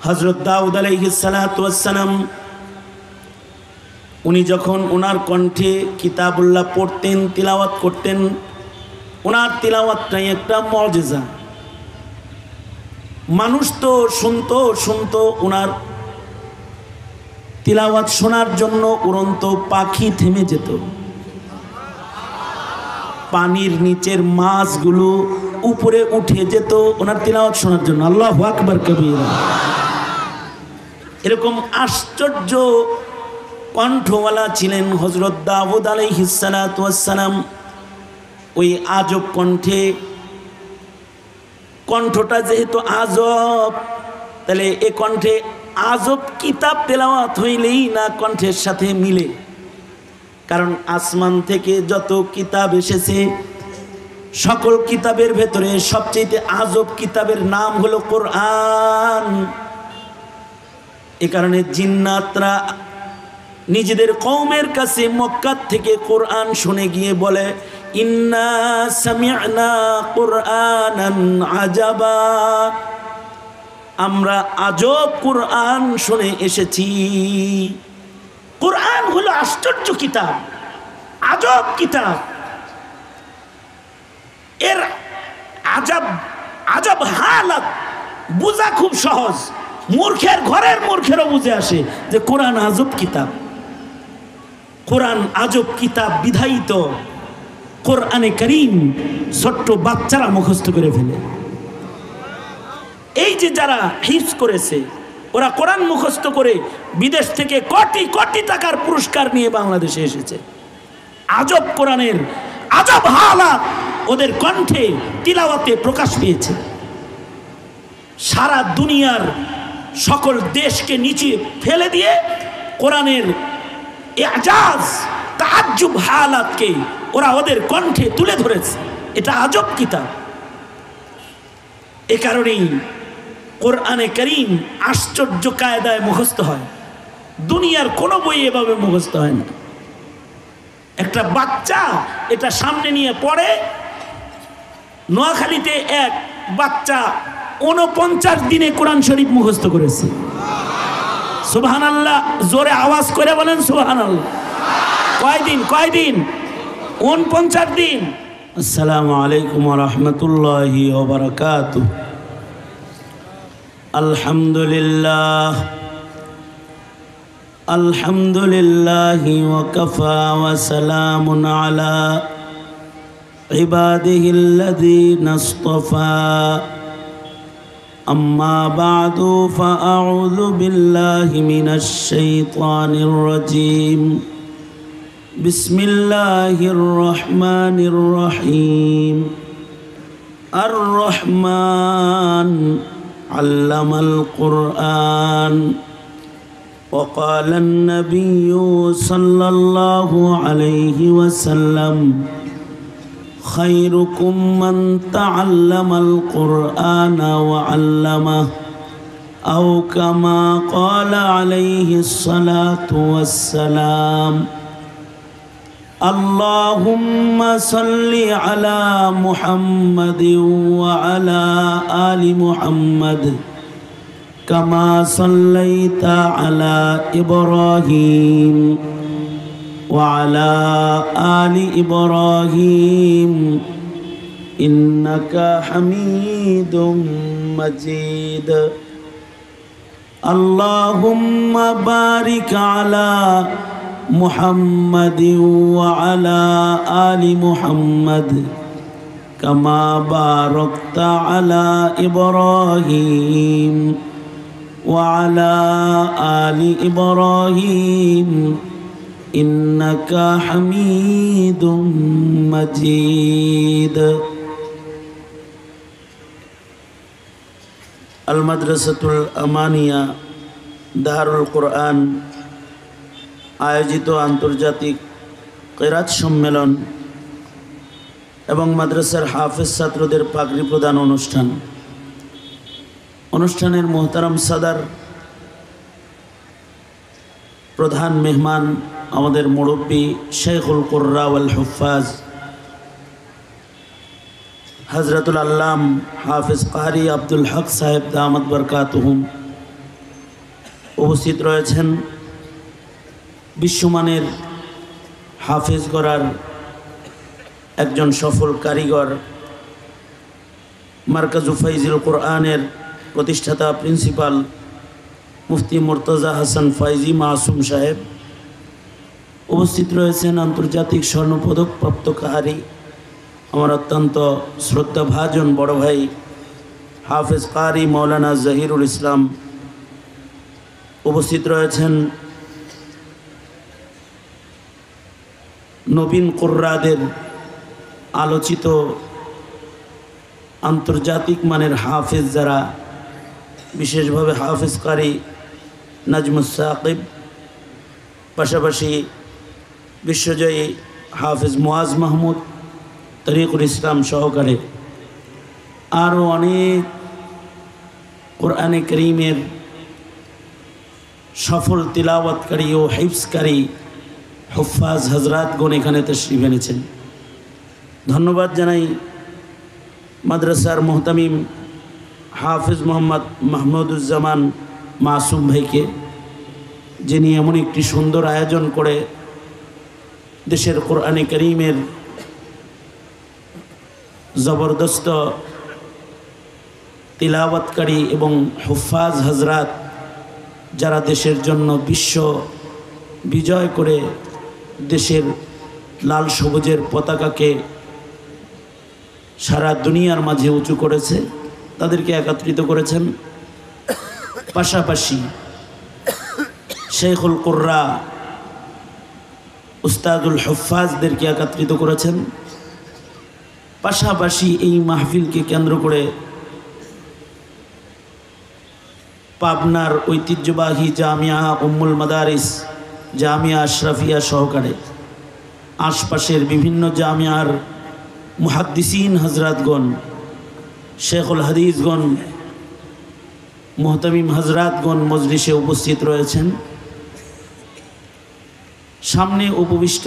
হযরত দাউদ আলাইহিস সালাতু ওয়াস সালাম উনি যখন ওনার কণ্ঠে কিতাবুল্লাহ পড়তেন, তিলাওয়াত করতেন, ওনার তিলাওয়াতটাই একটা মুজিজা। মানুষ তো শুনতো ওনার তিলাওয়াত শোনার জন্য উড়ন্ত পাখি থেমে যেত, পানির নিচের মাছগুলো উপরে উঠে যেত ওনার তিলাওয়াত শোনার জন্য। আল্লাহু আকবার কবীরা। এরকম আশ্চর্য কণ্ঠওয়ালা ছিলেন হযরত দাউদ আলাইহিস সালাতু ওয়াস সালাম। ওই আজব কণ্ঠটা যেহেতু আজব, তাহলে এ কণ্ঠে আজব কিতাব তেলাওয়াত হইলেই না কণ্ঠের সাথে মিলে। কারণ আসমান থেকে যত কিতাব এসেছে সকল কিতাবের ভেতরে সবচেয়ে আজব কিতাবের নাম হলো কোরআন। এ কারণে জিন্নাতরা নিজেদের কওমের কাছে মক্কা থেকে কোরআন শুনে গিয়ে বলে, ইন্না সামি'না কুরআনান আজাবা, আমরা আজব কোরআন শুনে এসেছি। কোরআন হলো আশ্চর্য কিতাব, আজব কিতাব। এর আজব হালাত বুঝা খুব সহজ, ঘরের মূর্খেরও বুঝে আসে যে কোরআন আজব কিতাব। কোরআন আজব কিতাব বিধায়িত কোরআনে কারীম ছোট্ট বাচ্চারা মুখস্থ করে ফেলে। এই যে যারা হিফজ করেছে, ওরা কোরআন মুখস্থ করে বিদেশ থেকে কোটি কোটি টাকার পুরস্কার নিয়ে বাংলাদেশে এসেছে। আজব কোরআনের আজব হালাত ওদের কণ্ঠে তিলাওয়াতে প্রকাশ পেয়েছে। সারা দুনিয়ার সকল দেশকে নিচে ফেলে দিয়ে কোরআনের এজাজ তাজ্জুব হালাতকে ওরা ওদের কণ্ঠে তুলে ধরেছে। এটা আজব কিতাব। এ কারণেই কোরআনে কারীম আশ্চর্য কায়দায় মুখস্থ হয়। দুনিয়ার কোনো বই এভাবে মুখস্থ হয় না। একটা বাচ্চা এটা সামনে নিয়ে পড়ে। নোয়াখালীতে এক বাচ্চা 49 দিনে কোরআন শরীফ মুখস্থ করেছে। সুবহানাল্লাহ, জোরে আওয়াজ করে বলেন সুবহানাল্লাহ। কয়দিন? 49 দিন। আসসালামু আলাইকুম ওয়া রাহমাতুল্লাহি ওয়া বারাকাতুহু। আলহামদুলিল্লাহি ওয়া কাফা ওয়া সালামুন আলা ইবাদিহিল্লাযীনা ইসতাফা। أما بعد فأعوذ بالله من الشيطان الرجيم. بسم الله الرحمن الرحيم. الرحمن علم القرآن. وقال النبي صلى الله عليه وسلم خيركم من تعلم القرآن وعلمه أو كما قال عليه الصلاة والسلام. اللهم صل على محمد وعلى آل محمد كما صليت على إبراهيم وعلى آل إبراهيم إنك حميد مجيد. اللهم بارك على محمد وعلى آل محمد كما باركت على إبراهيم وعلى آل إبراهيم إنك حميد مجيد. المدرسة الأمانية দারুল কোরআন আয়োজিত আন্তর্জাতিক কিরাত সম্মেলন এবং মাদ্রাসার হাফেজ ছাত্রদের পাগড়ি প্রদান অনুষ্ঠানের মোহতারাম সাদার, প্রধান মেহমান আমাদের মুরব্বী শেখুল কুররা ওয়াল হুফাজ হযরতুল আল্লাম হাফেজ কারি আব্দুল হক সাহেব দামাত বরকাতুহুম, উপস্থিত রয়েছেন বিশ্বমানের হাফেজ গড়ার একজন সফল কারিগর, মার্কাজু ফাইজুল কোরআনের প্রতিষ্ঠাতা প্রিন্সিপাল মুফতি মুর্তজা হাসান ফাইজি মাসুম সাহেব। উপস্থিত রয়েছেন আন্তর্জাতিক স্বর্ণপদক প্রাপ্তকারী আমার অত্যন্ত শ্রদ্ধাভাজন বড় ভাই হাফেজ কারি মৌলানা জহিরুল ইসলাম। উপস্থিত রয়েছেন নবীন কুর্রাদের আলোচিত আন্তর্জাতিক মানের হাফেজ যারা, বিশেষভাবে হাফেজ কারি নাজমুস সাকিব, পাশাপাশি বিশ্বজয়ী হাফেজ মুয়াজ মাহমুদ, তরিকুল ইসলাম সহকারে আরও অনেক কোরআনে করিমের সফল তিলাওয়াতকারী ও হিফজকারী হুফাজ হজরাতগণ এখানে তশরিফ এনেছেন। ধন্যবাদ জানাই মাদ্রাসার মোহতামিম হাফিজ মোহাম্মদ মাহমুদুজ্জামান মাসুম ভাইকে, যিনি এমন একটি সুন্দর আয়োজন করে দেশের কোরআনে করিমের জবরদস্ত তিলাওয়াতকারী এবং হুফাজ হজরাত যারা দেশের জন্য বিশ্ব বিজয় করে দেশের লাল সবুজের পতাকাকে সারা দুনিয়ার মাঝে উঁচু করেছে, তাদেরকে একত্রিত করেছেন। পাশাপাশি শেখুল কুররা উস্তাদুল হুফাজদেরকে একত্রিত করেছেন। পাশাপাশি এই মাহফিলকে কেন্দ্র করে পাবনার ঐতিহ্যবাহী জামিয়া উম্মুল মাদারিস, জামিয়া আশরাফিয়া সহকারে আশপাশের বিভিন্ন জামিয়ার মুহাদ্দিসিন হজরাতগণ, শেখুল হাদিসগণ, মুহতামিম হজরাতগণ মজলিসে উপস্থিত রয়েছেন। সামনে উপবিষ্ট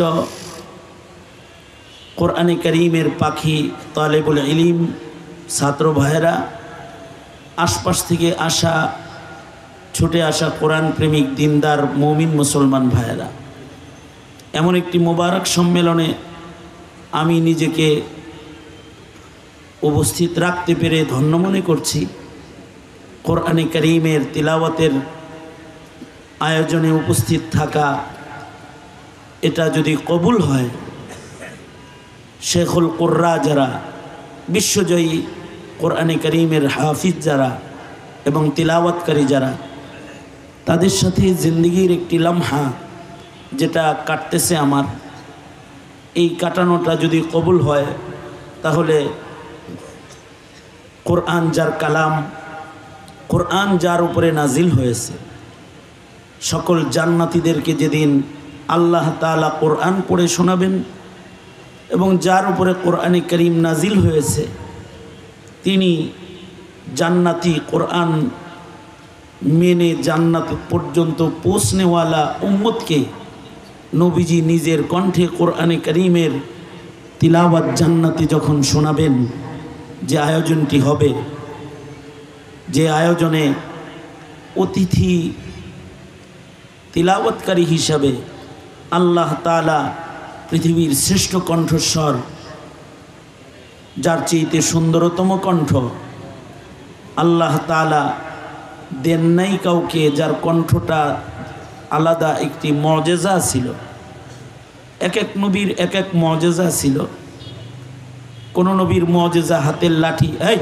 কোরআনে করিমের পাখি তালেবুল ইলিম ছাত্র ভাইয়েরা, আশপাশ থেকে আসা ছুটে আসা কোরআন প্রেমিক দিনদার মুমিন মুসলমান ভাইয়েরা, এমন একটি মোবারক সম্মেলনে আমি নিজেকে উপস্থিত রাখতে পেরে ধন্য মনে করছি। কোরআনে করিমের তিলাওয়াতের আয়োজনে উপস্থিত থাকা, এটা যদি কবুল হয়, শেখুল কুররা যারা, বিশ্বজয়ী কোরআনে করিমের হাফিজ যারা এবং তিলাওয়াতকারী যারা, তাদের সাথে জিন্দগির একটি লম্হা যেটা কাটতেছে আমার, এই কাটানোটা যদি কবুল হয়, তাহলে কোরআন যার কালাম, কোরআন যার উপরে নাজিল হয়েছে, সকল জান্নাতীদেরকে যেদিন আল্লাহ তাআলা কোরআন পড়ে শোনাবেন এবং যার উপরে কোরআনে করিম নাজিল হয়েছে, তিনি জান্নাতি, কোরআন মেনে জান্নাত পর্যন্ত পৌঁছনেওয়ালা উম্মতকে নবীজি নিজের কণ্ঠে কোরআনে করিমের তিলাওয়াত জান্নাতি যখন শোনাবেন, যে আয়োজনটি হবে, যে আয়োজনে অতিথি তিলাওয়াতকারী হিসাবে আল্লাহ তাআলা পৃথিবীর শ্রেষ্ঠ কণ্ঠস্বর, যার চেয়েতে সুন্দরতম কণ্ঠ আল্লাহ তাআলা দেন নাই কাউকে, যার কণ্ঠটা আলাদা একটি মুআজিজা ছিল। এক এক নবীর এক এক মুআজিজা ছিল। কোন নবীর মুআজিজা হাতের লাঠি, এই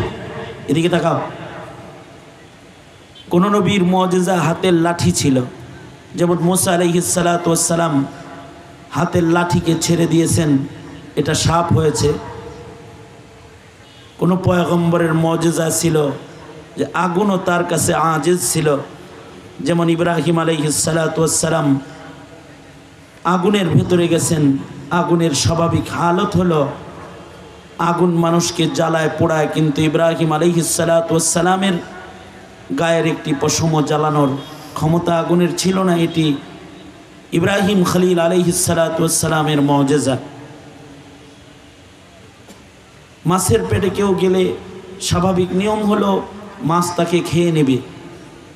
এদিকে তাকাও, কোন নবীর মুআজিজা হাতের লাঠি ছিল, যেমন মুসা আলাইহিস সালাতু ওয়াস সালাম হাতের লাঠিকে ছেড়ে দিয়েছেন, এটা সাপ হয়েছে। কোন পয়গম্বরের মুআজিজা ছিল যে আগুনও তার কাছে আজিজ ছিল, যেমন ইব্রাহিম আলাইহিস সালাতু ওয়াস সালাম আগুনের ভেতরে গেছেন, আগুনের স্বাভাবিক হালত হলো আগুন মানুষকে জ্বালায় পোড়ায়, কিন্তু ইব্রাহিম আলাইহিস সালাতু ওয়াস সালামের গায়ের একটি পশমও জ্বালানোর ক্ষমতা আগুনের ছিল না। এটি ইব্রাহিম খলিল আলাইহিস সালাতু ওয়াস সালামের মুআজিজা। মাছের পেটে কেউ গেলে স্বাভাবিক নিয়ম হলো মাছ তাকে খেয়ে নেবে,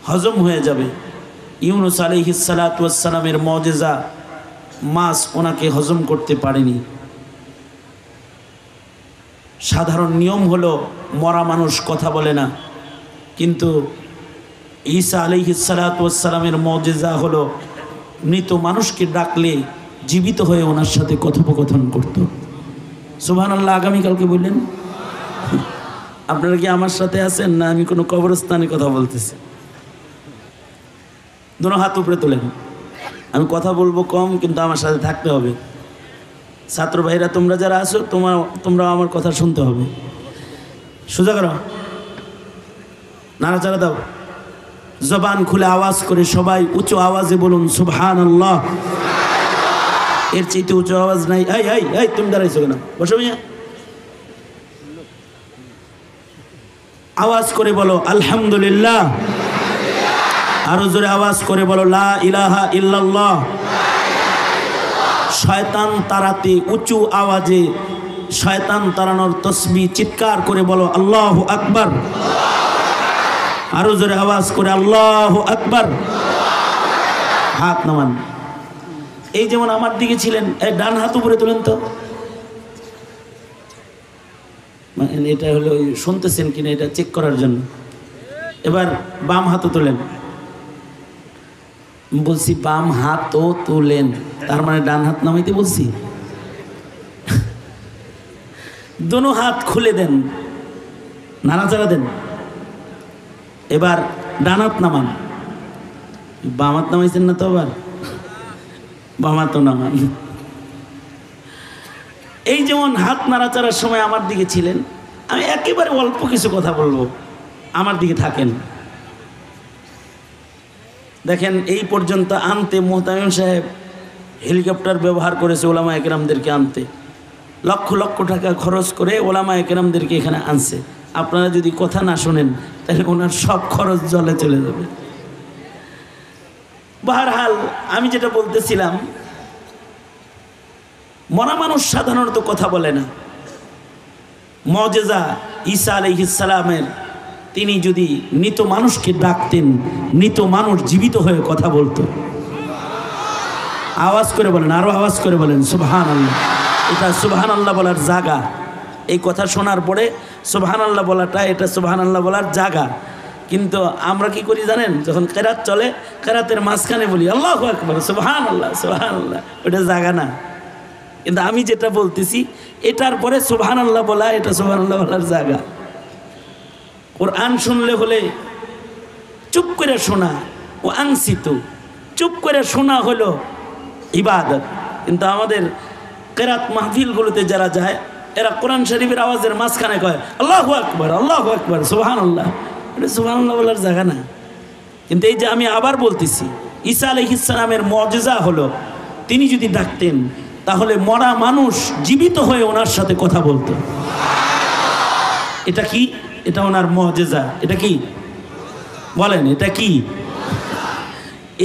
হজম হয়ে যাবে, ইউনুস আলাইহিস সালাতু ওয়াস সালামের মুজিজা, মাছ ওনাকে হজম করতে পারেনি। সাধারণ নিয়ম হলো মরা মানুষ কথা বলে না, কিন্তু ঈসা আলাইহিস সালাতু ওয়াস সালামের মুজিজা হলো মৃত মানুষকে ডাকলে জীবিত হয়ে ওনার সাথে কথোপকথন করত। সুবহানাল্লাহ। আগামীকালকে বললেন, আপনারা কি আমার সাথে আছেন না আমি কোনো কবরস্থানে কথা বলতেছি? দুনো হাত উপরে তোলেন। আমি কথা বলবো কম, কিন্তু আমার সাথে থাকতে হবে। ছাত্র ভাইরা তোমরা যারা আছো তোমরা আমার কথা শুনতে হবে। সোজা করো, নাড়াচাড়া দাও, জবান খুলে আওয়াজ করে সবাই উঁচু আওয়াজে বলুন সুবহানাল্লাহ। এর চাইতে উঁচু আওয়াজ নাই। এই এই এই তুমি দাঁড়াইছো কেন? বসো মিয়া। আওয়াজ করে বলো আলহামদুলিল্লাহ। আরো জোরে আওয়াজ করে বলো লা ইলাহা ইল্লাল্লাহ। শয়তান তাড়াতে উঁচু আওয়াজে শয়তান তাড়ানোর তসবিহ চিৎকার করে বলো আল্লাহু আকবার। আরো জোরে আওয়াজ করে আল্লাহু আকবার। হাত নামান। এই যেমন আমার দিকে ছিলেন, এই ডান হাত উপরে তোলেন তো। এটা হলো শুনতেছেন কিনা এটা চেক করার জন্য। এবার বাম হাতও তোলেন। বলছি বাম হাতও তোলেন, তার মানে ডান হাত নামাইতে বলছি। দোনো হাত খুলে দেন, নাড়াচাড়া দেন। এবার ডান হাত নামান। বাম হাত নামাইছেন না তো? আবার বাম হাতও নামান। এই যেমন হাত নাড়াচাড়ার সময় আমার দিকে ছিলেন, আমি একেবারে অল্প কিছু কথা বলবো, আমার দিকে থাকেন। দেখেন এই পর্যন্ত আনতে মুহতামিম সাহেব হেলিকপ্টার ব্যবহার করেছে ওলামা একরামদেরকে আনতে। লক্ষ লক্ষ টাকা খরচ করে ওলামা একরামদেরকে এখানে আনছে। আপনারা যদি কথা না শোনেন তাহলে ওনার সব খরচ জলে চলে যাবে। বাহরহাল আমি যেটা বলতেছিলাম, মরা মানুষ সাধারণত কথা বলে না। মুজিজা ঈসা আলাইহিস সালামের, তিনি যদি মৃত মানুষকে ডাকতেন, মৃত মানুষ জীবিত হয়ে কথা বলতো। আওয়াজ করে বলেন, আরো আওয়াজ করে বলেন সুবহানাল্লাহ। এটা সুবহানাল্লাহ বলার জায়গা। এই কথা শোনার পরে সুবহানাল্লাহ বলাটা, এটা সুবহানাল্লাহ বলার জায়গা। কিন্তু আমরা কি করি জানেন, যখন কেরাত চলে কেরাতের মাঝখানে বলি আল্লাহু আকবার সুবহানাল্লাহ সুবহানাল্লাহ, ওটা জায়গা না। কিন্তু আমি যেটা বলতেছি এটার পরে সুবহানাল্লাহ বলা, এটা সুবহানাল্লাহ বলার জায়গা। কোরআন শুনলে হলে চুপ করে শোনা, ও আনসিত, চুপ করে শোনা হলো ইবাদত। কিন্তু আমাদের কেরাত মাহফিলগুলোতে যারা যায়, এরা কোরআন শরীফের আওয়াজের মাঝখানে কয় আল্লাহু আকবার আল্লাহু আকবার সুবহানাল্লাহ। এটা সুবহানাল্লাহ বলার জায়গা না। কিন্তু এই যে আমি আবার বলতেছি, ঈসা আলাইহিস সালামের মুজিজা হলো তিনি যদি ডাকতেন তাহলে মরা মানুষ জীবিত হয়ে ওনার সাথে কথা বলতো। এটা কি? এটা ওনার মুজিজা। এটা কি বলেন? এটা কি?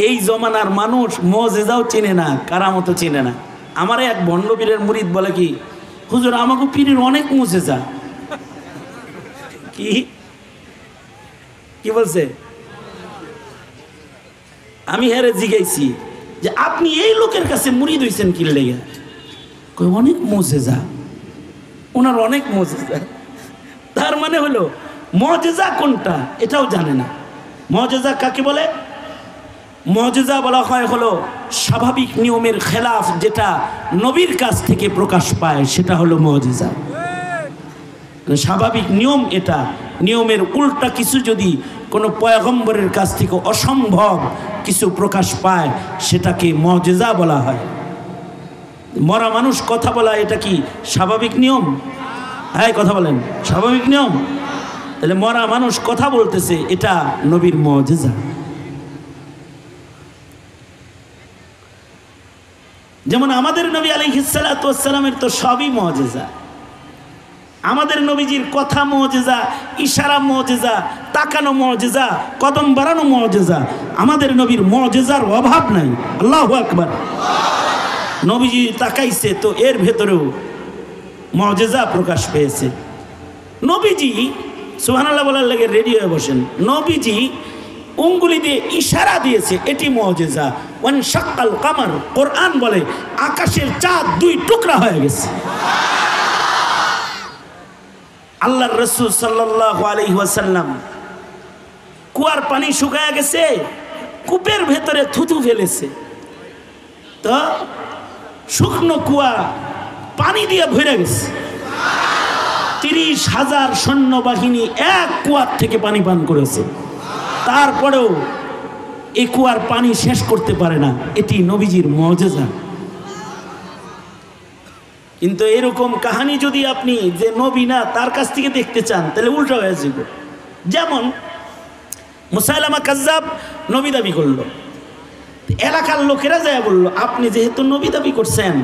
এই জমানার মানুষ মুজিজাও চিনে না, কারামতও চিনে না। আমার এক ভণ্ড পীরের মুরিদ বলে কি, হুজুর আমাকে পীরের অনেক মুজিজা। কি কি বলছে? আমি হেরে জিজ্ঞাসি যে আপনি এই লোকের কাছে মুরিদ হইছেন কি লেগে? কই অনেক মুজিজা, ওনার অনেক মুজিজা। তার মানে হলো মুজিজা কোনটা এটাও জানে না। মুজিজা কাকে বলে? মুজিজা বলা হয় হলো স্বাভাবিক নিয়মের খেলাফ, যেটা নবীর কাছ থেকে প্রকাশ পায়, সেটা হলো মুজিজা। স্বাভাবিক নিয়ম এটা, নিয়মের উল্টা কিছু যদি কোনো পয়গম্বরের কাছ থেকে অসম্ভব কিছু প্রকাশ পায় সেটাকে মুজিজা বলা হয়। মরা মানুষ কথা বলা, এটা কি স্বাভাবিক নিয়ম? হ্যাঁ কথা বলেন, স্বাভাবিক নিয়ম। তাহলে মরা মানুষ কথা বলতেছে, এটা নবীর মুজিজা। যেমন আমাদের নবী আলাইহিস সালাতু ওয়াস সালামের তো সবই মুজিজা। আমাদের নবীজির কথা মুজিজা, ইশারা মুজিজা, তাকানো মুজিজা, কদম বাড়ানো মুজিজা। আমাদের নবীর মুজিজার অভাব নাই। আল্লাহু আকবার। নবীজি তাকাইছে তো এর ভেতরেও মুজিজা প্রকাশ পেয়েছে। নবীজি সুবহানাল্লাহ বলার লাগে রেডি হয়ে বসেন। নবীজি উঙ্গুলি দিয়ে ইশারা দিয়েছে, এটি মুজিজা। ওয়ান শাক্কাল কামার, কোরআন বলে আকাশের চাঁদ দুই টুকরা হয়ে গেছে। আল্লাহর রাসূল সাল্লাল্লাহু আলাইহি ওয়াসাল্লাম কুয়ার পানি শুকায় গেছে, কূপের ভেতরে থুতু ফেলেছে, তো শুকনো কুয়া পানি দিয়ে ভরে গেছে। 30,000 সৈন্যবাহিনী এক কুয়ার থেকে পানি পান করেছে, তারপরেও এই কুয়ার পানি শেষ করতে পারে না। এটি নবীজির মুজিজা। কিন্তু এরকম কাহিনী যদি আপনি যে নবী না তার কাছ থেকে দেখতে চান, তাহলে উল্টো হয়ে যাবে। যেমন মুসাইলামা কাজ্জাব নবী দাবি করলো, এলাকার লোকেরা যায় বলল, আপনি যেহেতু নবী দাবি করছেন,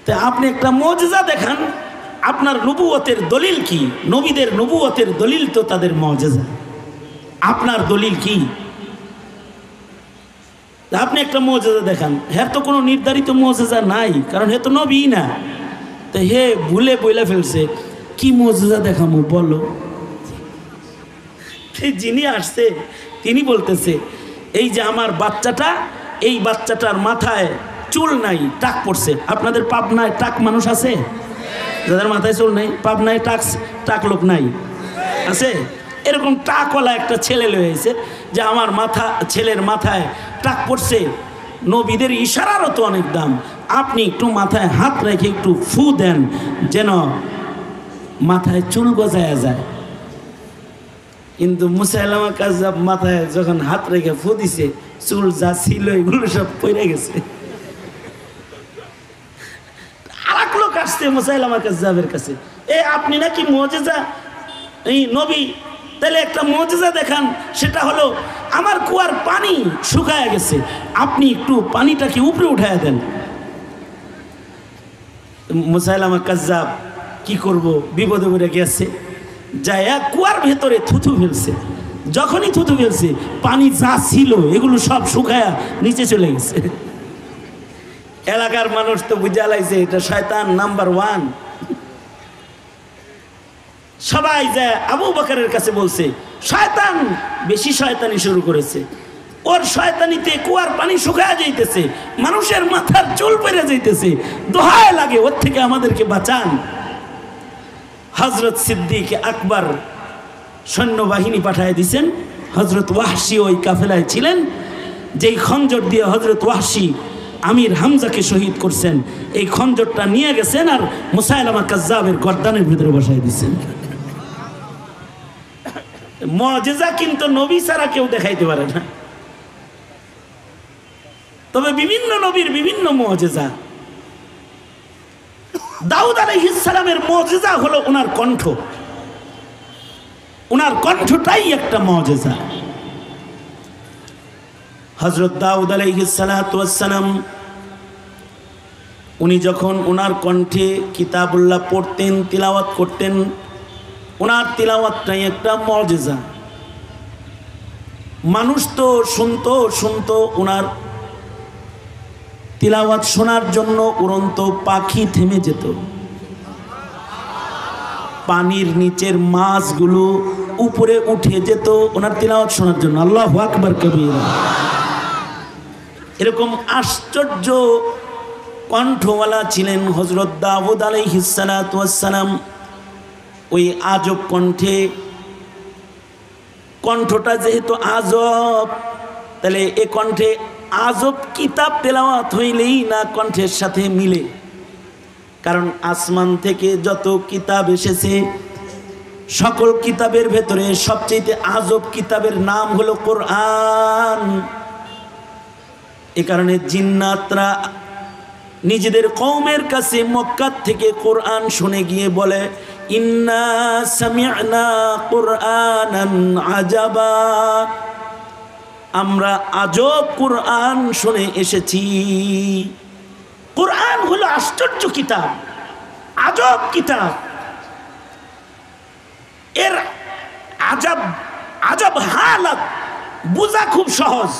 তা আপনি একটা মুজিজা দেখান, আপনার নবুয়তের দলিল কি? নবীদের নবুয়তের দলিল তো তাদের মুজিজা, আপনার দলিল কি? আপনি একটা মুজিজা দেখান। হ্যাঁ, তো কোনো নির্ধারিত মুজিজা নাই, কারণ হে তো নবী না। তো হে ভুলে বইলা ফেলছে, কি মুজিজা দেখামু বলো। যিনি আসছে তিনি বলতেছে, এই যে আমার বাচ্চাটা, এই বাচ্চাটার মাথায় চুল নাই, টাক পড়ছে। আপনাদের পাবনায় টাক মানুষ আছে? যাদের মাথায় চুল নেই, পাবনায় টাক লোক নাই আছে? এরকম টাকওয়ালা একটা ছেলে লয়েছে যে আমার ছেলের মাথায় টাক পড়ছে। নবীদের ইশারারও তো অনেক দাম, আপনি একটু মাথায় হাত রেখে একটু ফু দেন, যেন মাথায় চুল গজায়া যায়। কিন্তু মুসাইলামা কাজ্জাব মাথায় যখন হাত রেখে ফু দিছে, চুল যা ছিল এগুলো সব পড়ে গেছে। আরেক লোক আসছে মুসাইলামা কাজ্জাবের কাছে, আপনি নাকি মুজিজা এই নবী, তাহলে একটা মুজিজা দেখান। সেটা হলো আমার কুয়ার পানি শুকায় গেছে, আপনি একটু পানিটাকে উপরে উঠায় দেন। মুসাইলামা কাজ্জাব কি করব, বিপদে পড়ে গেছে, যায়া কুয়ার ভেতরে থুতু ফেলছে। যখনই থুতু ফেলছে, পানি যা ছিল এগুলো সব শুকায়া নিচে চলে গেছে। এলাকার মানুষ তো বুঝা লাগছে এটা শয়তান নাম্বার 1। সবাই যায় আবু বকরের কাছে বলছে, শয়তান বেশি শয়তানি শুরু করেছে, ওর শয়তানিতে কুয়ার পানি শুকায়া যাইতেছে, মানুষের মাথার চুল পেরে যাইতেছে, দোহায় লাগে ওর থেকে আমাদেরকে বাঁচান। হযরত সিদ্দিক আকবর সৈন্যবাহিনী পাঠায় দিয়েছেন। হযরত ওয়াহশী ওই কাফেলায় ছিলেন, যেই খঞ্জর দিয়ে হযরত ওয়াহশী আমির হামজাকে শহীদ করছেন, এই খঞ্জরটা নিয়ে গেছেন আর মুসাইলামা কাজ্জাবের গর্দানের ভিতরে বসাই দিয়েছেন। মুজিজা কিন্তু নবী ছাড়া কেউ দেখাইতে পারে না, তবে বিভিন্ন নবীর বিভিন্ন মুজিজা। দাউদ আলাইহিস সালামের মুজিজা হলো ওনার কণ্ঠ, ওনার কণ্ঠটাই একটা মুজিজা। হযরত দাউদ আলাইহিস সালাতু ওয়াস সালাম উনি যখন ওনার কণ্ঠে কিতাবুল্লাহ পড়তেন, তিলাওয়াত করতেন, ওনার তিলাওয়াতটাই একটা মুজিজা। মানুষ তো শুনতো ওনার তিলাওয়াত শোনার জন্য উড়ন্ত পাখি থেমে যেত, পানির নিচের মাছগুলো উপরে উঠে যেত ওনার তিলাওয়াত শোনার জন্য। আল্লাহু আকবার কবীরা। এরকম আশ্চর্য কণ্ঠওয়ালা ছিলেন হযরত দাউদ আলাইহিস সালাতু ওয়াস সালাম। ওই আজব কণ্ঠটা যেহেতু আজব, তাহলে এ কণ্ঠে আজব কিতাব তেলাওয়াত হইলেই না কণ্ঠের সাথে মিলে। কারণ আসমান থেকে যত কিতাব এসেছে, সকল কিতাবের ভেতরে সবচেয়ে আজব কিতাবের নাম হলো কোরআন। এ কারণে জিন্নাতরা নিজেদের কওমের কাছে মক্কা থেকে কোরআন শুনে গিয়ে বলে, ইন্না সামি'না কুরআনান আজাবা, আমরা আজব কোরআন শুনে এসেছি। কোরআন হলো আশ্চর্য কিতাব, আজব কিতাব। এর আজব হালাত বোঝা খুব সহজ,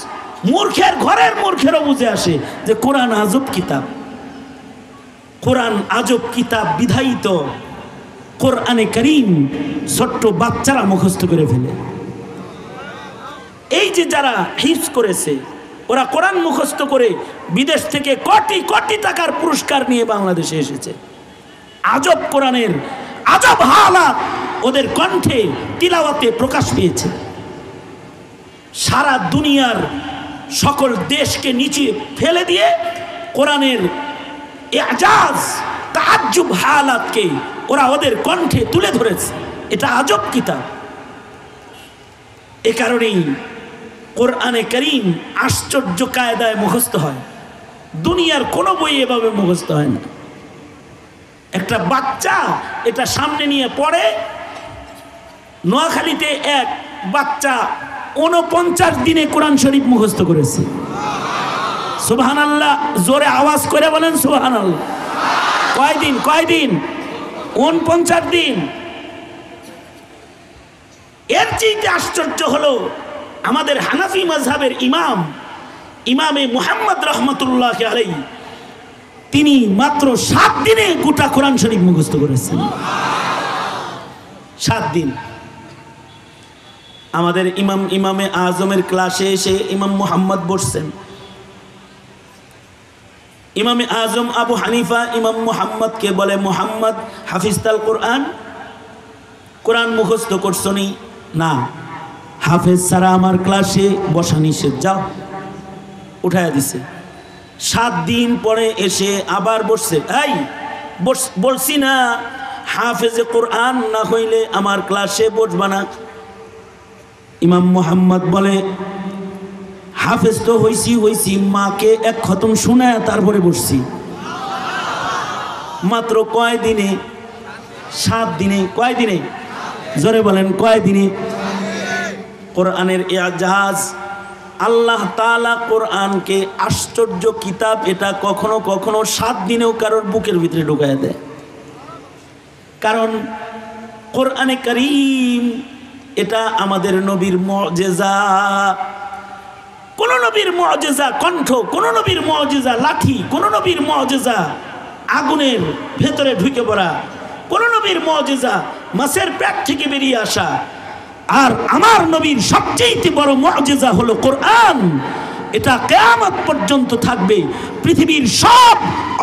ঘরের মূর্খেরও বুঝে আসে যে কোরআন আজব কিতাব। কোরআন আজব কিতাব বিধায়িত কোরআনে কারীম ছোট্ট বাচ্চারা মুখস্থ করে ফেলে। এই যে যারা হিফজ করেছে, ওরা কোরআন মুখস্থ করে বিদেশ থেকে কোটি কোটি টাকার পুরস্কার নিয়ে বাংলাদেশে এসেছে। আজব কোরআনের আজব হালাত ওদের কণ্ঠে তিলাওয়াতে প্রকাশ পেয়েছে। সারা দুনিয়ার সকল দেশকে নিচে ফেলে দিয়ে কোরআনের এজাজ তাজ্জুব হালাতকে ওরা ওদের কণ্ঠে তুলে ধরেছে। এটা আজব কিতাব। এ কারণেই কোরআনে কারীম আশ্চর্য কায়দায় মুখস্থ হয়, দুনিয়ার কোনো বই এভাবে মুখস্থ হয় না। একটা বাচ্চা এটা সামনে নিয়ে পড়ে। নোয়াখালীতে এক বাচ্চা 49 দিনে কোরআন শরীফ মুখস্থ করেছে। সুবহানাল্লাহ, জোরে আওয়াজ করে বলেন সুবহানাল্লাহ। কয়দিন? 49 দিন। এর চেয়ে আশ্চর্য হলো আমাদের হানাফি মাযহাবের ইমামে মুহাম্মদ রহমতুল্লাহ আলাইহি, তিনি মাত্র 7 দিনে গোটা কোরআন শরীফ মুখস্থ করেছেন। 7 দিন। আমাদের ইমামে আজমের ক্লাসে এসে ইমাম মুহাম্মদ বসছেন। ইমামে আজম আবু হানিফা ইমাম মুহাম্মদকে বলে, মুহাম্মদ হাফিজতাল কোরআন, কোরআন মুখস্থ করছো নি? না, হাফেজ ছাড়া আমার ক্লাসে বসা নিষেধ, যাও। উঠাইয়া দিছে। 7 দিন পরে এসে আবার বসছে। এই বলছি না হাফেজে কোরআন না হইলে আমার ক্লাসে বসবা না? ইমাম মুহাম্মদ বলে, হাফেজ তো হইছি, মাকে এক খতম শোনায় তারপরে বসছি। মাত্র কয় দিনে? 7 দিনে। কয় দিনে? জোরে বলেন, কয় দিনে? কোরআনের এজাজ, আল্লাহ তাআলা কোরআনকে আশ্চর্য কিতাব, এটা কখনো কখনো 7 দিনেও কারোর বুকের ভিতরে ঢুকায় দেয়। কারণ কোরআনে কারীম এটা আমাদের নবীর মুজিজা। কোন নবীর মুজিজা কণ্ঠ, কোন নবীর মুজিজা লাঠি, কোন নবীর মুজিজা আগুনের ভেতরে ঢুকে পড়া, কোন নবীর মুজিজা মাছের পেট থেকে বেরিয়ে আসা। আর আমার নবীর সবচেয়ে বড় মুজিজা হলো কোরআন। এটা কিয়ামত পর্যন্ত থাকবে। পৃথিবীর সব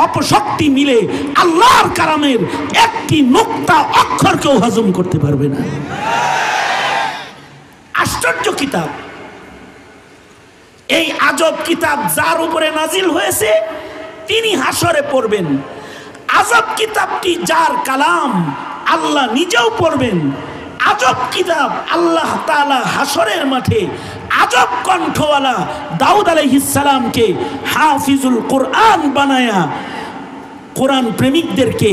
অপশক্তি মিলে আল্লাহর কালামের একটি নুক্তা অক্ষরকেও হজম করতে পারবে না। আশ্চর্য কিতাব। এই আজব কিতাব যার উপরে নাজিল হয়েছে তিনি হাসরে পড়বেন। আজব কিতাবটি যার কালাম, আল্লাহ নিজেও পড়বেন। আজব কিতাব আল্লাহ তাআলা হাসরের মাঠে আজব কণ্ঠওয়ালা দাউদ আলাইহিস সালামকে হাফিজুল কোরআন বানায়া কোরআন প্রেমিকদেরকে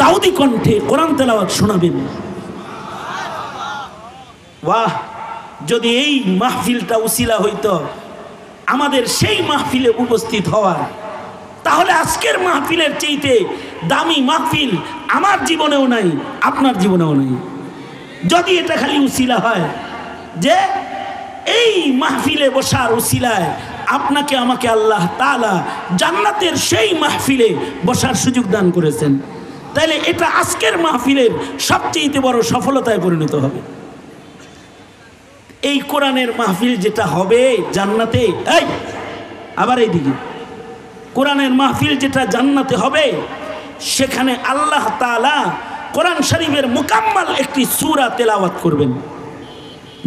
দাউদি কণ্ঠে কোরআন তেলাওয়াত শোনাবেন। বাহ! যদি এই মাহফিলটা উসিলা হইতো আমাদের সেই মাহফিলে উপস্থিত হওয়ার, তাহলে আজকের মাহফিলের চাইতে দামি মাহফিল আমার জীবনেও নাই, আপনার জীবনেও নাই। যদি এটা খালি উসিলা হয় যে এই মাহফিলে বসার উসিলায় আপনাকে আমাকে আল্লাহ তাআলা জান্নাতের সেই মাহফিলে বসার সুযোগ দান করেছেন, তাহলে এটা আজকের মাহফিলের সবচেয়ে বড় সফলতায় পরিণত হবে। এই কোরআনের মাহফিল যেটা হবে জান্নাতে, এই আবার এইদিকে কোরআনের মাহফিল যেটা জান্নাতে হবে, সেখানে আল্লাহ তাআলা কোরআন শরীফের মুকাম্মাল একটি সূরা তেলাওয়াত করবেন।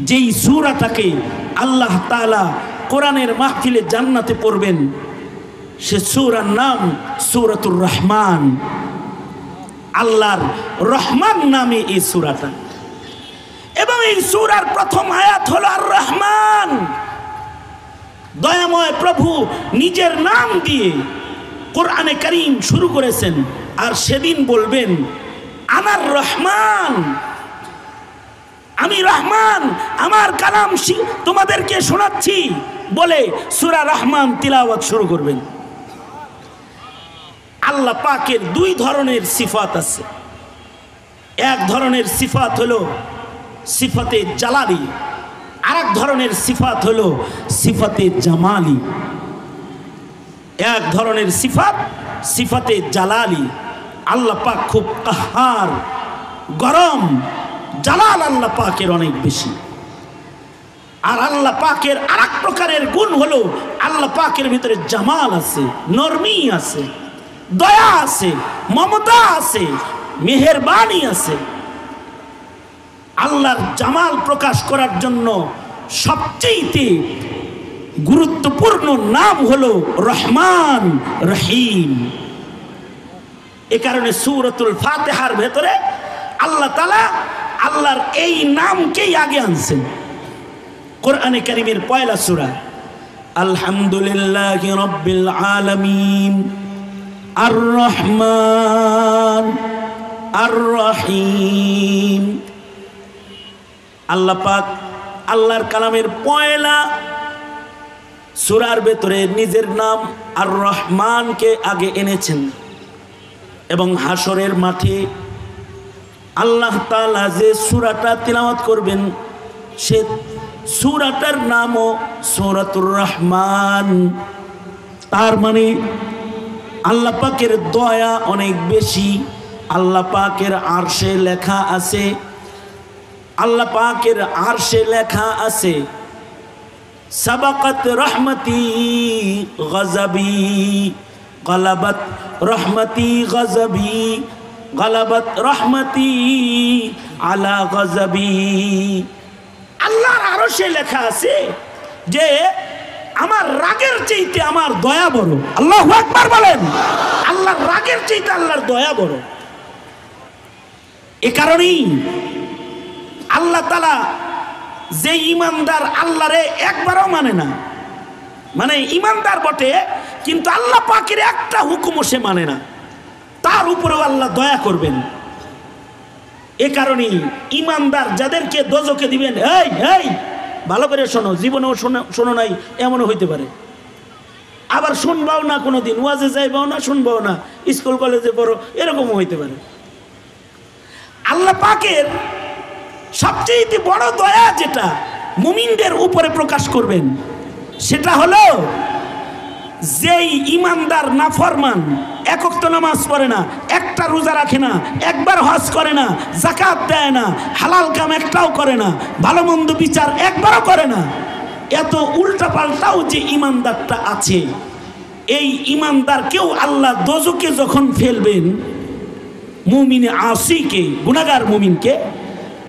যেই সূরাটাকে আল্লাহ তাআলা কোরআনের মাহফিলে জান্নাতে পড়বেন, সে সূরার নাম সূরাতুর রহমান। আল্লাহর রহমান নামে এই সূরাটা, এবং এই সূরার প্রথম আয়াত হলো আর রহমান। দয়াময় প্রভু নিজের নাম দিয়ে কোরআনে কারীম শুরু করেছেন, আর সেদিন বলবেন আনার রহমান, আমি রহমান, আমার কালাম তোমাদেরকে শোনাচ্ছি বলে সূরা রহমান তিলাওয়াত শুরু করবেন। আল্লাহ পাকের 2 ধরনের সিফাত আছে। এক ধরনের সিফাত হলো সিফাতে জালালি, আর এক ধরনের সিফাত হলো সিফাতে জামালি। এক ধরনের সিফাত সিফাতে জালালি, আল্লাহ পাক খুব কাহার, গরম, জালাল আল্লাহ পাকের অনেক বেশি। আর আল্লাহ পাকের আরেক প্রকারের গুণ হলো আল্লাহ পাকের ভিতরে জামাল আছে, নরমি আছে, দয়া আছে, মমতা আছে, মেহেরবানি আছে। আল্লাহর জামাল প্রকাশ করার জন্য সবচেয়ে গুরুত্বপূর্ণ নাম হলো রহমান রহিম। এ কারণে সূরাতুল ফাতিহার ভেতরে আল্লাহ তাআলা আল্লাহর এই নামকেই আগে আনছেন। কোরআনে কারীমের পয়লা সূরা আলহামদুলিল্লাহি রাব্বিল আলামিন আর রহমান আর রহিম। আল্লাহ পাক আল্লাহর কালামের পয়লা সূরার ভেতরে নিজের নাম আর রহমানকে আগে এনেছেন এবং হাসরের মাঠে আল্লাহ তাআলা যে সূরাটা তিলাওয়াত করবেন সে সূরাটার নামও সূরাতুর রহমান। তার মানে আল্লাহ পাকের দয়া অনেক বেশি। আল্লাহ পাকের আরশে লেখা আছে, আল্লাহ পাকের আরশে লেখা আছে সাবাকাত রহমতি গজবি গলাবাত রহমতি গজবি গলাবাত রহমতি আলা গজবি। আল্লাহর আরশে লেখা আছে যে আমার রাগের চাইতে আমার দয়া বড়। আল্লাহু আকবার বলেন। আল্লাহর রাগের চাইতে আল্লাহর দয়া বড়। এ কারণেই আল্লাহ তাআলা যে ইমানদার আল্লাহরে একবারও মানে না, মানে ইমানদার বটে কিন্তু আল্লাহ পাকের একটা হুকুমও সে মানে না, তার উপরেও আল্লাহ দয়া করবেন। এ কারণেই ইমানদার যাদেরকে দোজখে দিবেন, এই এই ভালো করে শোনো, জীবনেও শোনো নাই এমনও হইতে পারে, আবার শুনবাও না, কোনোদিন ওয়াজে যাইবাও না, শুনবাও না, স্কুল কলেজে পড়ো, এরকমও হইতে পারে। আল্লাহ পাকের সবচেয়ে বড় দয়া যেটা মুমিনদের উপরে প্রকাশ করবেন সেটা হলো যেই ইমানদার নাফরমান, এক ওয়াক্ত নামাজ পড়ে না, একটা রোজা রাখে না, একবার হজ করে না, যাকাত দেয় না, হালাল কাম একটাও করে না, ভালো মন্দ বিচার একবারও করে না, এত উল্টা পাল্টাও যে ইমানদারটা আছে, এই ইমানদারকেও আল্লাহ দোজখে যখন ফেলবেন, মুমিনে আসিকে, গুনাহগার মুমিনকে,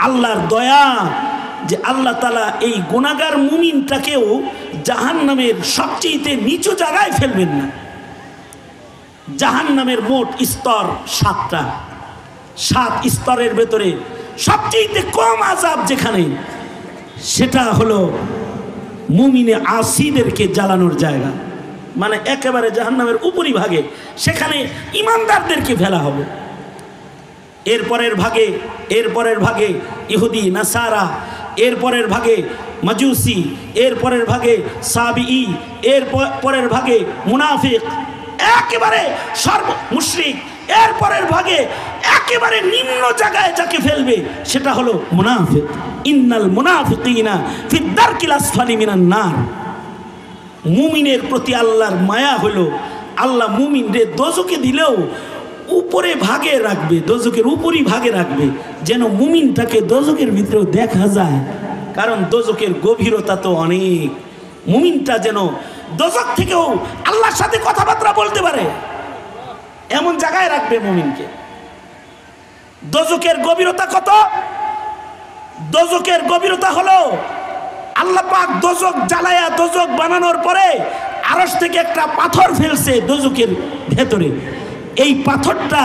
আল্লাহর দয়া যে আল্লাহ তাআলা এই গুনাহগার মুমিনটাকেও জাহান্নামের সবচেয়ে নিচু জায়গায় ফেলবেন না। জাহান্নামের মোট স্তর 7টা, 7 স্তরের ভেতরে সবচেয়ে কম আযাব যেখানে, সেটা হলো মুমিনে আসিদেরকে জ্বালানোর জায়গা, মানে একেবারে জাহান্নামের উপরিভাগে, সেখানে ইমানদারদেরকে ফেলা হবে। এরপরের ভাগে ইহুদি নাসারা, এরপরের ভাগে মাজুসি, এরপরের ভাগে সাবিই, এরপরের ভাগে মুনাফিক, একেবারে মুশরিক, এরপরের ভাগে একেবারে নিম্ন জায়গায় যাকে ফেলবে সেটা হলো মুনাফিক। ইন্নাল মুনাফিকিনা ফিদ দারকিল আসফালি মিনান নার। মুমিনের প্রতি আল্লাহর মায়া হলো আল্লাহ মুমিনদের দোজখে দিলেও উপরে ভাগে রাখবে, দোজখের উপরই ভাগে রাখবে, যেন মুমিনটাকে দোজখের ভিতরেও দেখা যায়। কারণ দোজখের গভীরতা তো অনেক, মুমিনটা যেন দোজখ থেকেও আল্লাহর সাথে কথাবার্তা বলতে পারে এমন জায়গায় রাখবে মুমিনকে। দোজখের গভীরতা কত? দোজখের গভীরতা হলো আল্লাহ পাক দোজখ জ্বালায়া দোজখ বানানোর পরে আরশ থেকে একটা পাথর ফেলছে দোজখের ভেতরে। এই পাথরটা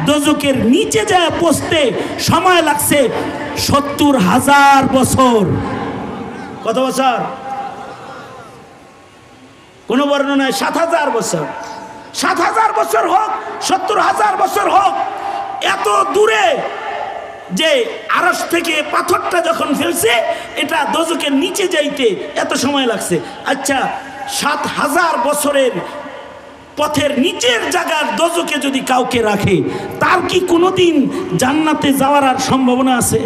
দোজখের নিচে যায় পৌঁছতে সময় লাগছে ৭০,০০০ বছর। কত বছর? কোন বর্ণনায় ৭০০০ বছর। ৭০০০ বছর হোক, ৭০,০০০ বছর হোক, এত দূরে যে আরশ থেকে পাথরটা যখন ফেলছে, এটা দোজখের নিচে যাইতে এত সময় লাগছে। আচ্ছা, ৭০০০ বছরের পথের নিচের জায়গার দোজখে যদি কাউকে রাখে, তার কি কোনোদিন জান্নাতে যাওয়ার আর সম্ভাবনা আছে?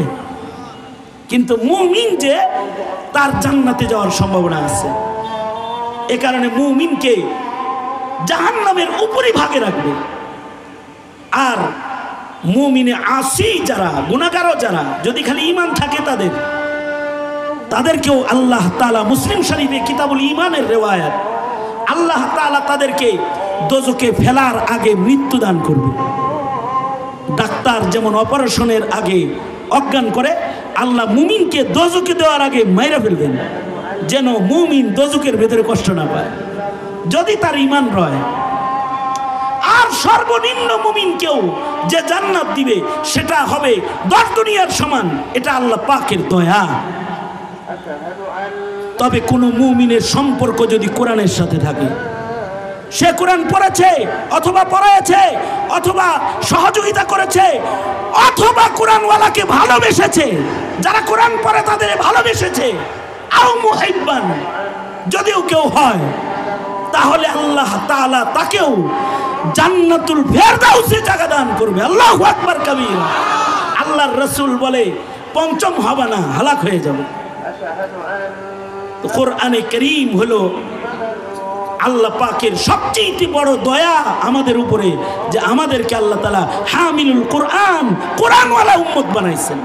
কিন্তু মুমিন যে, তার জান্নাতে যাওয়ার সম্ভাবনা আছে। এ কারণে মুমিনকে জাহান্নামের উপরই ভাগে রাখবে। আর মুমিনে আসি যারা, গুনাহগারও যারা, যদি খালি ঈমান থাকে তাদের, তাদেরকেও আল্লাহ তাআলা মুসলিম শরীফে কিতাবুল ঈমানের রিওয়ায়াত, আল্লাহ তাআলা তাদেরকে দোজখে ফেলার আগে মৃত্যু দান করবে। ডাক্তার যেমন অপারেশনের আগে অজ্ঞান করে, আল্লাহ মুমিনকে দোজখে দেওয়ার আগে মাইরা ফেলবেন, যেন মুমিন দোজখের ভেতরে কষ্ট না পায় যদি তার ঈমান রয়। আর সর্বনিম্ন মুমিনকেও যে জান্নাত দিবে সেটা হবে 10 দুনিয়ার সমান। এটা আল্লাহ পাকের দয়া। তবে কোন মুমিনের সম্পর্ক যদি কোরআনের সাথে থাকে, সে কোরআন পড়েছে অথবা পড়ায়ছে অথবা সহযোগিতা করেছে অথবা কোরআনওয়ালাকে ভালোবেসেছে, যারা কোরআন পড়ে তাদের ভালোবেসেছে, আও মুহিব্বান যদিও কেউ হয়, তাহলে আল্লাহ তাআলা তাকেও জান্নাতুল ফেরদাউসে জায়গা দান করবে। আল্লাহু আকবার কবীরা। আল্লাহর রাসূল বলে পঞ্চম হবে না, হালাক হয়ে যাবে। কোরআনে কারীম হলো আল্লাহ পাকের সবচেয়ে বড় দয়া আমাদের উপরে, যে আমাদেরকে আল্লাহ তাআলা হামিলুল কোরআন, কোরআনওয়ালা উম্মত বানাইছেন।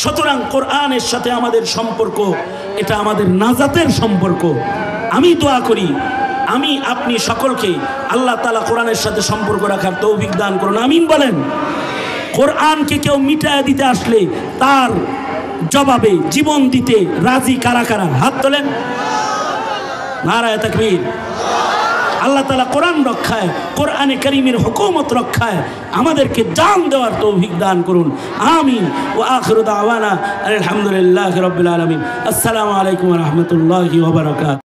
সুতরাং কোরআনের সাথে আমাদের সম্পর্ক, এটা আমাদের নাজাতের সম্পর্ক। আমি দোয়া করি আমি আপনি সকলকে আল্লাহ তাআলা কোরআনের সাথে সম্পর্ক রাখার তৌফিক দান করুন, আমিন বলেন। কোরআনকে কেউ মিটায় দিতে আসলে তার জবাবে জীবন দিতে রাজি কারা কারা? হাত তোলেন। নারায়ে তাকবীর। আল্লাহ তাআলা কোরআন রক্ষায়, কোরআনে কারীমের হুকুমত রক্ষায় আমাদেরকে জান দেওয়ার তৌফিক দান করুন, আমিন। ওয়া আখিরু দাওয়ানা আলহামদুলিল্লাহি রাব্বিল আলামিন। আসসালামু আলাইকুম ওয়া রাহমাতুল্লাহি ওয়া বারাকাতুহু।